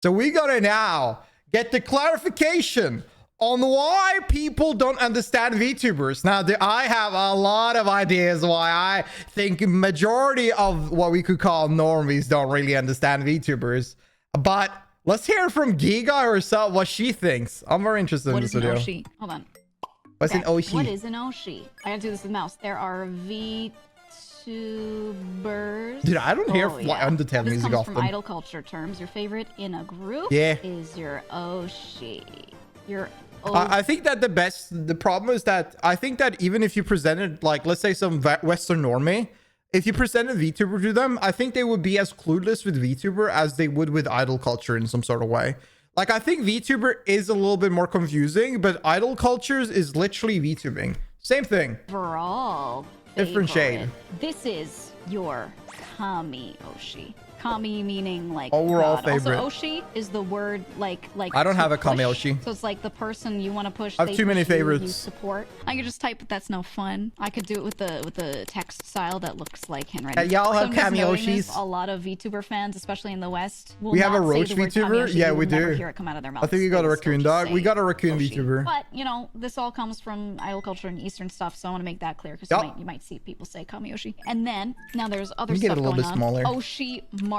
So we gotta now get the clarification on why people don't understand VTubers. Now, I have a lot of ideas why I think majority of what we could call normies don't really understand VTubers. But let's hear from GEEGA herself what she thinks. I'm very interested in this video. What is an Oshi? Hold on. What's an Oshi? What is an Oshi? I gotta do this with mouse. There are VTubers. Dude, I don't hear Undertale this music comes often. from idol culture terms. Your favorite in a group is your Oshi. Your I think that the problem is that I think that even if you presented, like, let's say some Western normie, if you presented VTuber to them, I think they would be as clueless with VTuber as they would with idol culture in some sort of way. Like, I think VTuber is a little bit more confusing, but idol cultures is literally VTubing. Same thing. Overall, different shade. This is your Kami Oshi. Kami meaning like overall God. favorite. Also, Oshi is the word like I don't have a push. Kami Oshi. So it's like the person you want to push. I have too many favorites. You support. I could just type, but that's no fun. I could do it with the text style that looks like handwriting. Y'all have Kami Oshis. A lot of VTuber fans, especially in the West, will we have a not roach say the word VTuber. Kami Oshi. Yeah, You we will never do. hear it come out of their mouth. I think we got a raccoon dog. We got a raccoon Oshi. VTuber. But you know, this all comes from idol culture and Eastern stuff, so I want to make that clear because you might see people say Kami Oshi. And then now there's other stuff going on. Smaller. Oshi mark.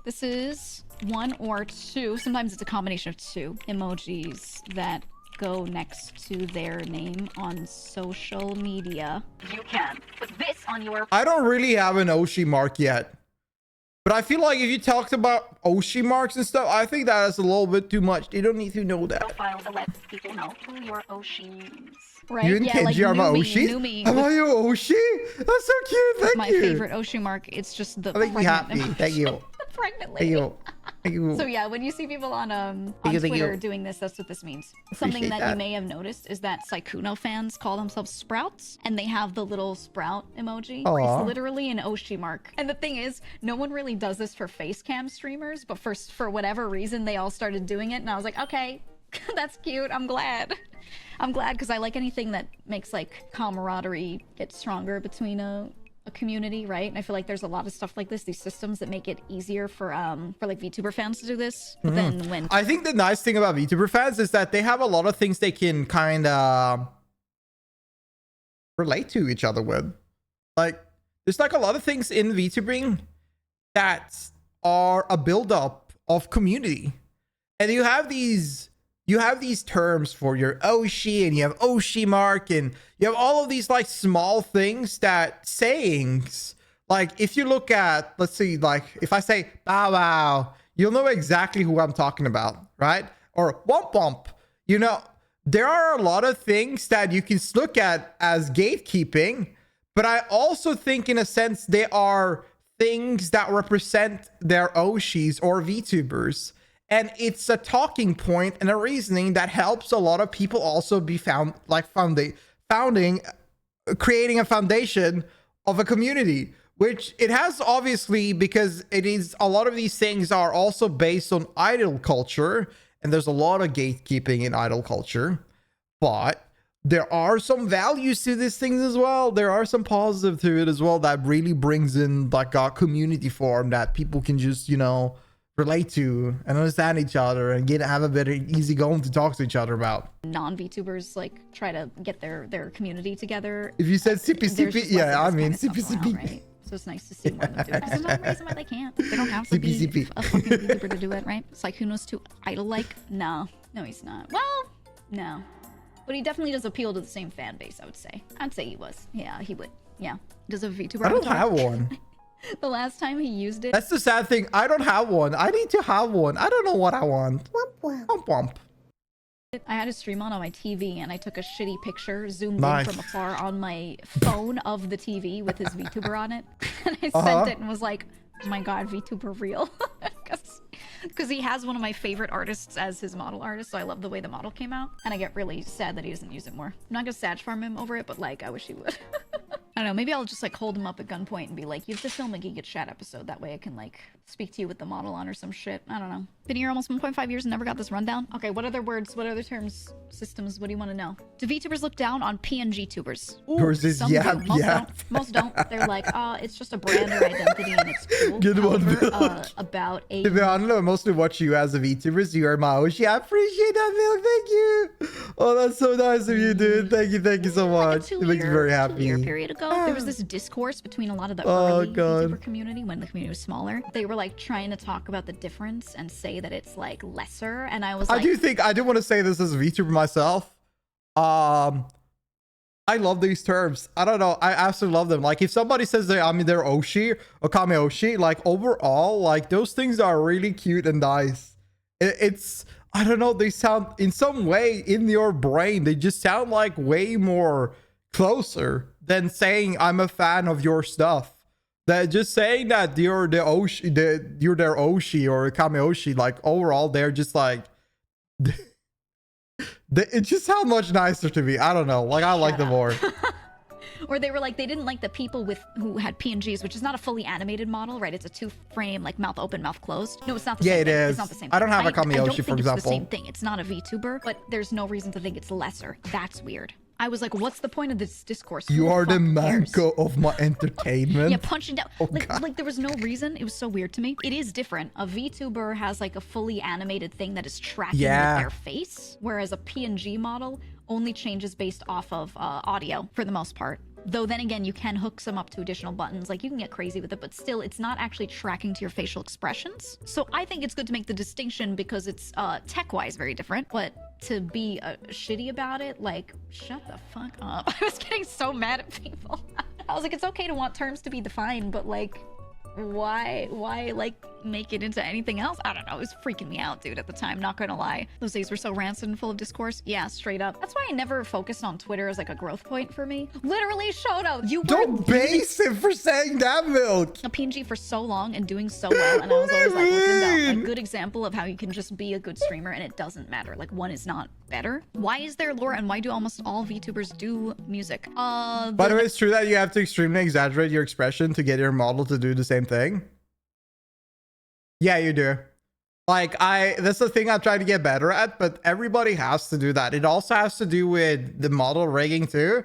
This is one or two, sometimes it's a combination of two emojis that go next to their name on social media. You can put this on your... I don't really have an Oshi mark yet. But I feel like if you talked about Oshi marks and stuff, I think that is a little bit too much. They don't need to know that. Profile to let people know who your Oshis. Right? You and Kenji are my Oshi? Am I your Oshi? That's so cute. Thank you. My favorite Oshi mark. It's just the pregnant happy. Thank you. Pregnant lady. Thank you. Thank you. So yeah, when you see people on Twitter doing this, that's what this means. Something that you may have noticed is that Sykkuno fans call themselves Sprouts, and they have the little sprout emoji. Aww. It's literally an Oshi mark. And the thing is, no one really does this for face cam streamers, but for whatever reason, they all started doing it, and I was like, okay, that's cute. I'm glad. I'm glad because I like anything that makes like camaraderie get stronger between a community, right? And I feel like there's a lot of stuff like this, these systems that make it easier for like VTuber fans to do this. But then when I think the nice thing about VTuber fans is that they have a lot of things they can kind of relate to each other with. Like, there's like a lot of things in VTubing that are a build-up of community, and you have these terms for your Oshi, and you have Oshi mark, and you have all of these like small things that sayings. Like if you look at, let's see, like if I say bow wow, you'll know exactly who I'm talking about, right? Or womp womp. You know, there are a lot of things that you can look at as gatekeeping, but I also think in a sense they are things that represent their Oshis or VTubers. And it's a talking point and a reasoning that helps a lot of people also be creating a foundation of a community, which it has obviously, because it is a lot of these things are also based on idol culture, and there's a lot of gatekeeping in idol culture, but there are some values to these things as well. There are some positive to it as well that really brings in like a community form that people can just, you know, relate to and understand each other and have a bit of easy going to talk to each other about. Non-VTubers like try to get their community together. If you said CP, yeah, I mean CP. Right? So it's nice to see more of them do it. There's no reason why they can't. They don't have to be a fucking VTuber to do it, right? Sykkuno's too idol-like? No, he's not. Well, no. But he definitely does appeal to the same fan base, I would say. I'd say he was. Yeah, he would. Yeah. Does a VTuber I don't have one. The last time he used it. That's the sad thing. I don't have one. I need to have one. I don't know what I want. Womp womp. Womp womp. I had a stream on my TV, and I took a shitty picture, zoomed in from afar on my phone of the TV with his VTuber on it. And I sent it and was like, oh my god, VTuber real. Because he has one of my favorite artists as his model artist, so I love the way the model came out. And I get really sad that he doesn't use it more. I'm not gonna sad farm him over it, but like, I wish he would. I don't know, maybe I'll just like hold him up at gunpoint and be like, you have to film a GEEGA Chat episode. That way I can like speak to you with the model on or some shit. I don't know. Been here almost 1.5 years and never got this rundown. Okay, what other words, what other terms, systems, what do you want to know? Do VTubers look down on PNG tubers? Or is this Some do. Most don't. They're like, it's just a brand or identity and it's cool. Good one, However, Bill. about a... To be honest, I mostly watch you as a VTuber. You are my Oshi. I appreciate that, Bill. Thank you. Oh, that's so nice of you, dude. Thank you so much. It makes me very happy. 2-year period ago, there was this discourse between a lot of the early VTuber community when the community was smaller. They were like trying to talk about the difference and say that it's like lesser, and I was like, I do want to say this as a VTuber myself. I love these terms. I don't know, I absolutely love them. Like if somebody says they're Oshi or Kame Oshi, like overall, like those things are really cute and nice. It's I don't know, they sound in some way in your brain, they just sound like way more closer than saying I'm a fan of your stuff. That just saying that you're the Oshi, you're their Oshi or Kame Oshi, like overall they're just like it just sounds much nicer to me. I don't know, like I like them more. Or they were like, they didn't like the people who had PNGs, which is not a fully animated model, right? It's a 2-frame, like mouth open, mouth closed. No, it's not the same thing. It is. It's not the same thing. I don't have a Kame Oshi, for example. It's the same thing. It's not a VTuber, but there's no reason to think it's lesser. That's weird. I was like, what's the point of this discourse? You are the mango of my entertainment. Yeah, punching down. Like there was no reason. It was so weird to me. It is different. A VTuber has like a fully animated thing that is tracking with their face, whereas a PNG model only changes based off of audio for the most part. Though then again, you can hook some up to additional buttons. Like you can get crazy with it, but still it's not actually tracking to your facial expressions. So I think it's good to make the distinction because it's tech-wise very different. But to be shitty about it, like, shut the fuck up. I was getting so mad at people. I was like, it's okay to want terms to be defined, but like, why like make it into anything else? I don't know, it was freaking me out, dude, at the time, not gonna lie. Those days were so rancid and full of discourse. Yeah, straight up. That's why I never focused on Twitter as like a growth point for me. Literally, Shoto, you don't base him for saying that, Milk. A PNG for so long and doing so well, and I was always like, looking down. A good example of how you can just be a good streamer and it doesn't matter. Like one is not better. Why is there lore and why do almost all VTubers do music? By the way, it's true that you have to extremely exaggerate your expression to get your model to do the same thing. Yeah, you do. Like that's the thing I'm trying to get better at, but everybody has to do that. It also has to do with the model rigging too,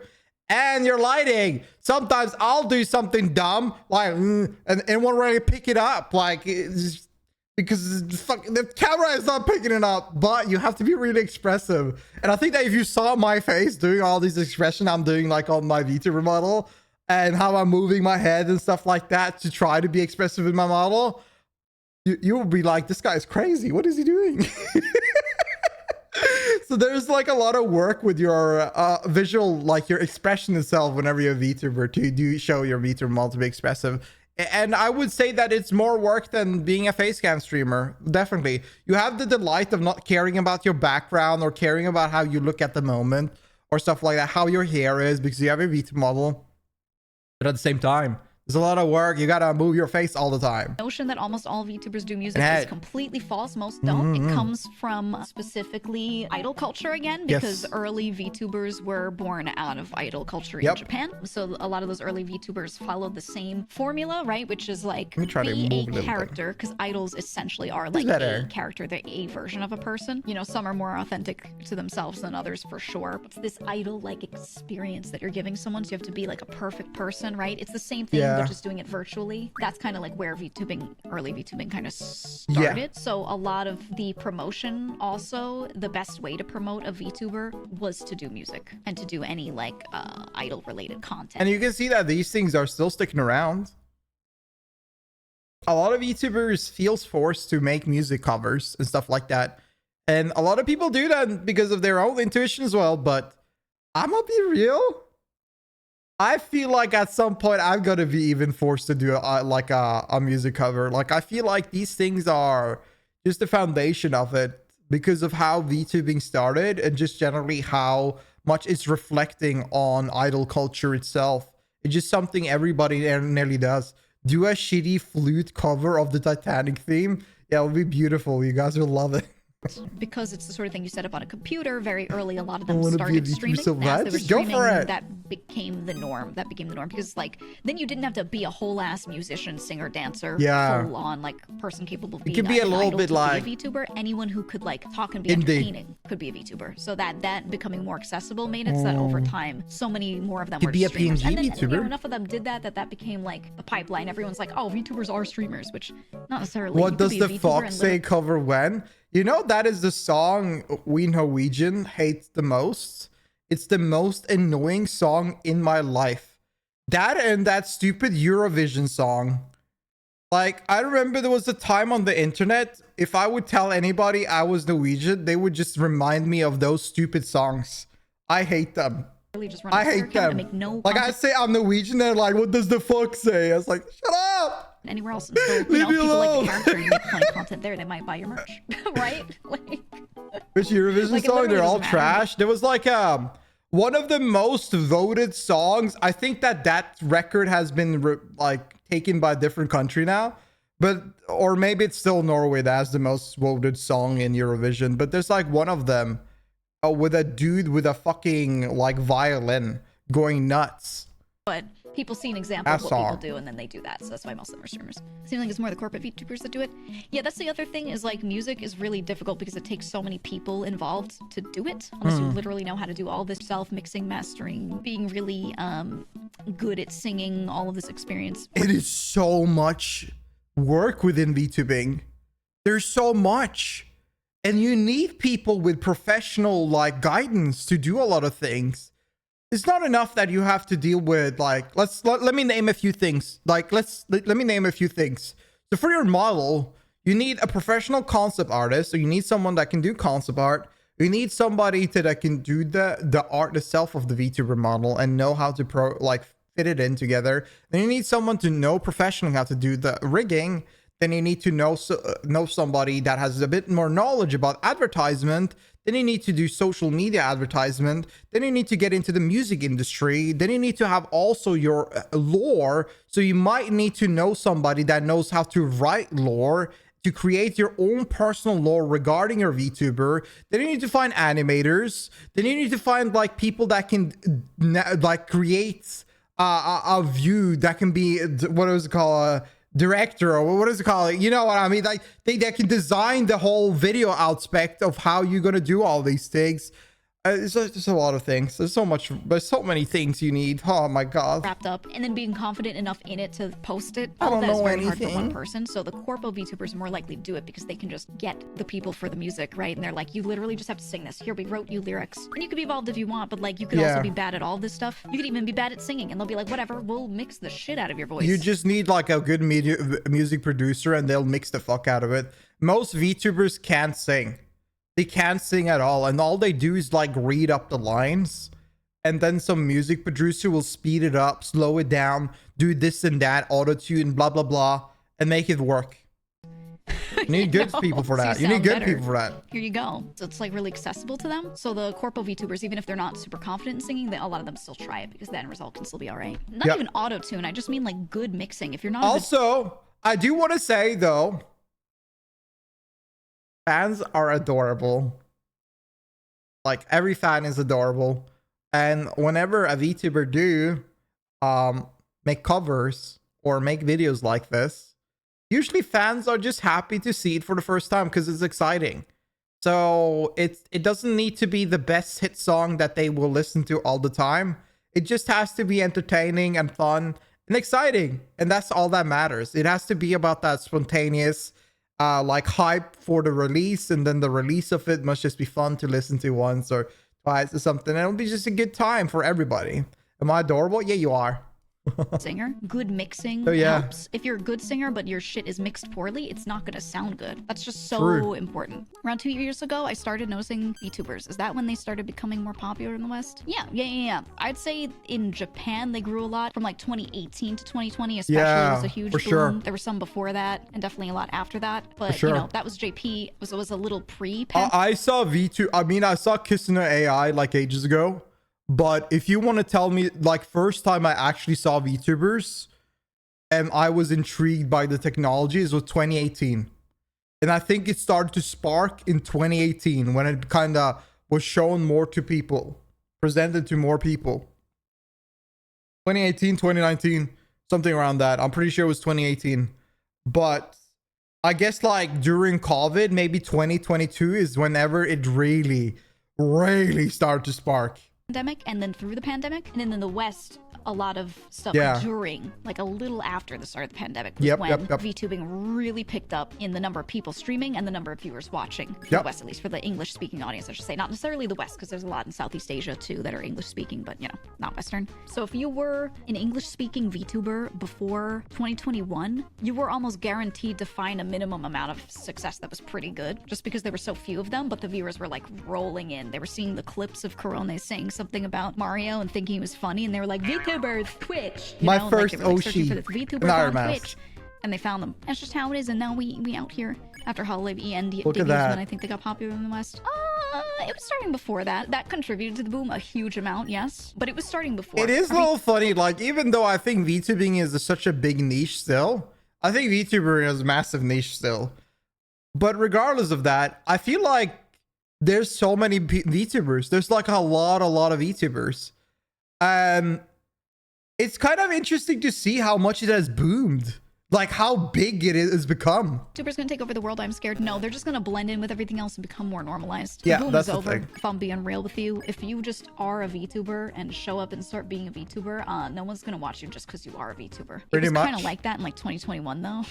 and your lighting. Sometimes I'll do something dumb, like, and it won't really pick it up, like, it's because the camera is not picking it up, but you have to be really expressive. And I think that if you saw my face doing all these expressions I'm doing like on my VTuber model, and how I'm moving my head and stuff like that to try to be expressive in my model, you will be like, this guy's crazy. What is he doing? So there's like a lot of work with your visual, like your expression itself whenever you're a VTuber to do show your VTuber model to be expressive. And I would say that it's more work than being a facecam streamer. Definitely. You have the delight of not caring about your background or caring about how you look at the moment or stuff like that, how your hair is because you have a VTuber model. But at the same time, there's a lot of work. You gotta move your face all the time. Notion that almost all VTubers do music is completely false. Most don't. It comes from specifically idol culture again, because early VTubers were born out of idol culture in Japan. So a lot of those early VTubers followed the same formula, right? Which is like be a character, because idols essentially are like a character. They're a version of a person. You know, some are more authentic to themselves than others for sure. It's this idol-like experience that you're giving someone, so you have to be like a perfect person, right? It's the same thing. They're just doing it virtually. That's kind of like where VTubing, early VTubing kind of started. So a lot of the promotion, also the best way to promote a VTuber was to do music and to do any like idol related content. And you can see that these things are still sticking around. A lot of VTubers feels forced to make music covers and stuff like that. And a lot of people do that because of their own intuition as well. But I'm gonna be real. I feel like at some point I'm gonna be even forced to do a music cover. Like I feel like these things are just the foundation of it because of how VTubing started and just generally how much it's reflecting on idol culture itself. It's just something everybody nearly does. Do a shitty flute cover of the Titanic theme. Yeah, it would be beautiful. You guys will love it. Because it's the sort of thing you set up on a computer very early. A lot of them wanna be a started VTuber streaming. so As bad. they were Just go streaming, for it. that became the norm. Because like then you didn't have to be a whole ass musician, singer, dancer, Yeah. full on like person capable of It being could be a an little idol bit to like be a VTuber. Anyone who could like talk and be indie. entertaining could be a VTuber. So that becoming more accessible made it so that over time, so many more of them Could were be a streamers. PNG And then, you know, VTuber. enough of them did that became like the pipeline. Everyone's like, oh, VTubers are streamers, which not necessarily. What You could does be a the VTuber fuck and say cover when? You know, that is the song we Norwegian hates the most. It's the most annoying song in my life. That and that stupid Eurovision song. Like, I remember there was a time on the internet, if I would tell anybody I was Norwegian, they would just remind me of those stupid songs. I hate them. just run I a Twitter hate account them. and make no Like, I content say I'm Norwegian, they're like, what does the fuck say? I was like, shut up! anywhere else. And so, you Leave know, me people alone. like the character, you make plenty of content there, they might buy your merch, right? Like, Which Eurovision Like, it song? literally They're all doesn't matter. trash. There was like one of the most voted songs. I think that record has been like taken by a different country now, but or maybe it's still Norway that has the most voted song in Eurovision. But there's like one of them with a dude with a fucking like violin going nuts. but people see an example of That what song. people do and then they do that, so that's why most of them are streamers. Seems like it's more the corporate VTubers that do it. Yeah, that's the other thing is like music is really difficult because it takes so many people involved to do it, unless you literally know how to do all this self mixing, mastering, being really good at singing, all of this experience. It is so much work within VTubing. There's so much. And you need people with professional like guidance to do a lot of things. It's not enough that you have to deal with like let me name a few things. Like let me name a few things. So for your model, you need a professional concept artist. So you need someone that can do concept art. You need somebody that can do the art itself of the VTuber model and know how to fit it in together. Then you need someone to know professionally how to do the rigging. Then you need to know somebody that has a bit more knowledge about advertisement. Then you need to do social media advertisement. Then you need to get into the music industry. Then you need to have also your lore. So you might need to know somebody that knows how to write lore to create your own personal lore regarding your VTuber. Then you need to find animators. Then you need to find like people that can like create a view that can be, what is it called? Director, or what is it called? You know what I mean? Like they can design the whole video aspect of how you're gonna do all these things. There's a lot of things. There's so many things you need. Oh my god. Wrapped up and then being confident enough in it to post it. I All don't of that is know very hard for anything. one person. So the corpo VTubers are more likely to do it because they can just get the people for the music, right? And they're like, you literally just have to sing this. Here, we wrote you lyrics. And you could be involved if you want, but like you could Yeah. also be bad at all this stuff. You could even be bad at singing and they'll be like, whatever, we'll mix the shit out of your voice. You just need like a good music producer and they'll mix the fuck out of it. Most VTubers can't sing. They can't sing at all. And all they do is like read up the lines. And then some music producer will speed it up, slow it down, do this and that, auto-tune, blah, blah, blah, and make it work. You need good people for so that. you You need sound good better. people for that. Here you go. So it's like really accessible to them. So the corpo VTubers, even if they're not super confident in singing, a lot of them still try it because the end result can still be all right. Not Yep. even auto-tune. I just mean like good mixing. If you're not a good Also, I do want to say though, fans are adorable. Like every fan is adorable. And whenever a VTuber do make covers or make videos like this, usually fans are just happy to see it for the first time because it's exciting. So it doesn't need to be the best hit song that they will listen to all the time. It just has to be entertaining and fun and exciting. And that's all that matters. It has to be about that spontaneous like hype for the release, and then the release of it must just be fun to listen to once or twice or something. It'll be just a good time for everybody. Am I adorable? Yeah, you are. singer. Good mixing Oh, yeah. helps. If you're a good singer but your shit is mixed poorly, it's not gonna sound good. That's just so True. important. Around 2 years ago, I started noticing VTubers. Is that when they started becoming more popular in the West? Yeah. I'd say in Japan they grew a lot from like 2018 to 2020, especially Yeah, was a huge for boom. sure. There were some before that and definitely a lot after that. But sure. you know, that was JP. It was a little pre I saw V2. I mean, I saw Kissuna AI like ages ago. But if you want to tell me, like, first time I actually saw VTubers and I was intrigued by the technology, it was 2018. And I think it started to spark in 2018 when it kind of was shown more to people, presented to more people. 2018, 2019, something around that. I'm pretty sure it was 2018. But I guess like during COVID, maybe 2022 is whenever it really started to spark. Pandemic, and then through the pandemic, and then in the West, a lot of stuff during, like a little after the start of the pandemic, was when VTubing really picked up in the number of people streaming and the number of viewers watching. For the West, at least for the English-speaking audience, I should say. Not necessarily the West, because there's a lot in Southeast Asia too that are English-speaking, but you know, not Western. So if you were an English-speaking VTuber before 2021, you were almost guaranteed to find a minimum amount of success that was pretty good, just because there were so few of them, but the viewers were like rolling in. They were seeing the clips of Corona saying something about Mario and thinking he was funny, and they were like, VTubers, Twitch. My first Oshi. VTubers on Twitch, and they found them. That's just how it is. And now we out here after Hololive EN debuts, when I think they got popular in the West. It was starting before that. That contributed to the boom a huge amount, yes, but it was starting before. It is a little funny, like even though I think VTubing is such a big niche still, I think VTuber is a massive niche still. But regardless of that, I feel like there's so many VTubers. There's like a lot of VTubers. It's kind of interesting to see how much it has boomed. Like how big it has become. VTubers gonna take over the world, I'm scared. No, they're just gonna blend in with everything else and become more normalized. Yeah, the boom that's is the over. thing. If I'm being real with you, if you just are a VTuber and show up and start being a VTuber, no one's gonna watch you just because you are a VTuber. Pretty it was much kind of like that in like 2021 though,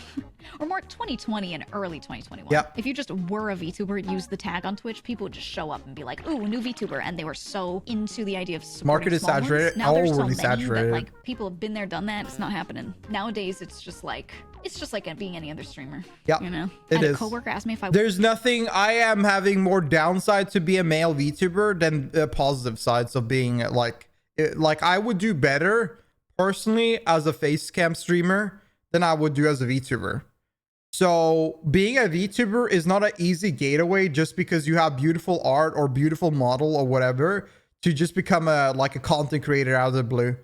or more 2020 and early 2021. Yeah. If you just were a VTuber, use the tag on Twitch, people would just show up and be like, "Ooh, new VTuber," and they were so into the idea of market is saturated. Now there's so many saturated. that like people have been there, done that. It's not happening nowadays. It's just like being any other streamer. Yeah, you know. It is. A coworker asked me if I. There's nothing. I am having more downside to be a male VTuber than positive sides of being like I would do better personally as a face cam streamer than I would do as a VTuber. So being a VTuber is not an easy gateway just because you have beautiful art or beautiful model or whatever to just become a content creator out of the blue.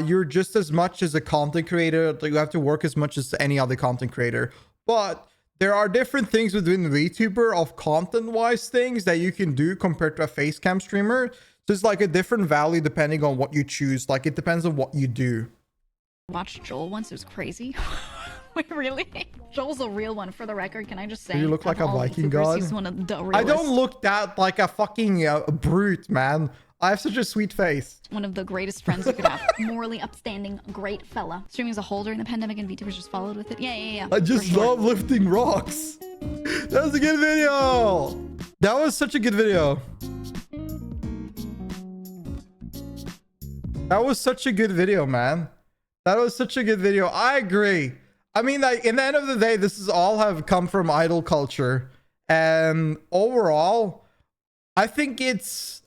You're just as much as a content creator. You have to work as much as any other content creator. But there are different things within the VTuber of content-wise things that you can do compared to a face cam streamer. So it's like a different value depending on what you choose. Like it depends on what you do. Watched Joel once. It was crazy. Wait, really? Joel's a real one, for the record. Can I just say? Do you look like a Viking god? He's one of the realest. I don't look that like a fucking brute, man. I have such a sweet face. One of the greatest friends you could have. Morally upstanding, great fella. Streaming as a whole during the pandemic and VTubers just followed with it. Yeah. I just love lifting rocks. That was a good video. That was such a good video. That was such a good video, man. That was such a good video. I agree. I mean, like, in the end of the day, this is all have come from idol culture. And overall, I think it's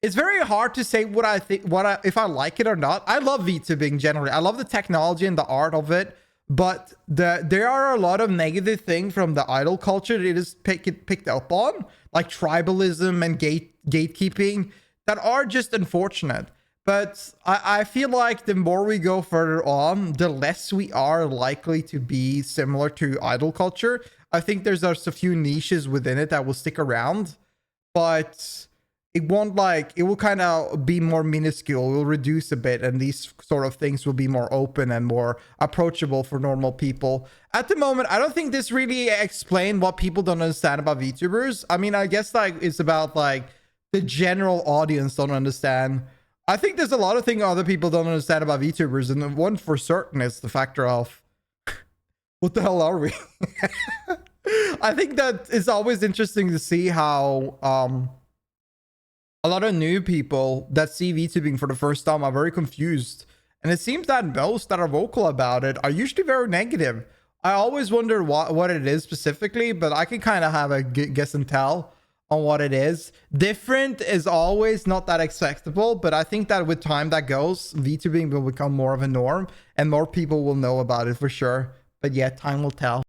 very hard to say what I think, if I like it or not. I love VTubing generally. I love the technology and the art of it, but there are a lot of negative things from the idol culture that it is picked up on, like tribalism and gatekeeping, that are just unfortunate. But I feel like the more we go further on, the less we are likely to be similar to idol culture. I think there's a few niches within it that will stick around, but it won't, it will kind of be more minuscule. It will reduce a bit, and these sort of things will be more open and more approachable for normal people. At the moment, I don't think this really explained what people don't understand about VTubers. I mean, I guess it's about the general audience don't understand. I think there's a lot of things other people don't understand about VTubers, and the one for certain is the factor of what the hell are we? I think that it's always interesting to see how a lot of new people that see VTubing for the first time are very confused. And it seems that most that are vocal about it are usually very negative. I always wonder what it is specifically, but I can kind of have a guess and tell on what it is. Different is always not that acceptable, but I think that with time that goes, VTubing will become more of a norm and more people will know about it for sure. But yeah, time will tell.